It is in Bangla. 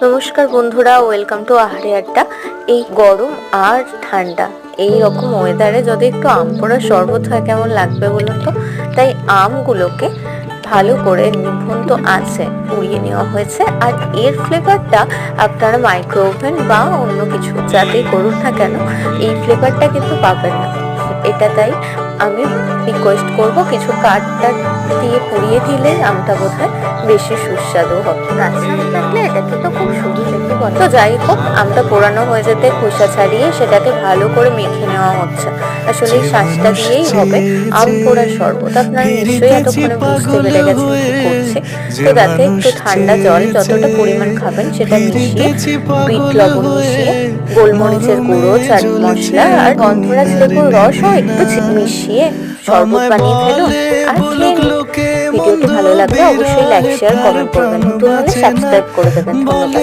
নমস্কার বন্ধুরা, ওয়েলকাম টু আহারে আড্ডা। এই গরম আর ঠান্ডা এই রকম ওয়েদারে যদি একটু আম পোড়া শরবত হয় কেমন লাগবে বলুন তো। তাই আমগুলোকে ভালো করে নিভন্ত আঁচে পুড়িয়ে নেওয়া হয়েছে। আর এর ফ্লেভারটা আপনারা মাইক্রো ওভেন বা অন্য কিছু যাতেই করুন না কেন, এই ফ্লেভারটা কিন্তু পাবেন না এটা। তাই আমি রিকোয়েস্ট করব কিছু কাঠটা দিয়ে পুড়িয়ে দিলে আমটা বোধহয় বেশি সুস্বাদু হবে। কাঁচা আম থাকলে এটা কিন্তু খুব শুরু থেকে বলে। তো যাই হোক, আমটা পোড়ানো হয়ে যেতে খোসা ছাড়িয়ে সেটাকে ভালো করে মেখে নেওয়া হচ্ছে। আসলে এই শাঁসটা দিয়েই হবে আম পোড়া শরবত। আপনারা নিশ্চয়ই এতক্ষণে বুঝতে পেরে গেছেন কি করছে। তো তাতে একটু ঠান্ডা জল যতটা পরিমাণ খাবেন সেটা মিশিয়ে, বিট লবণ মিশিয়ে, গোলমরিচের গুঁড়ো, চাট মশলা আর গন্ধরাজ লেবুর রসও একটু মিশিয়ে শরবত বানিয়ে ফেলুন আর খেয়ে নিন। ভিডিওটি ভালো লাগলে অবশ্যই লাইক, শেয়ার, কমেন্ট করবেন। নতুন হলে সাবস্ক্রাইব করে দেবেন। ধন্যবাদ।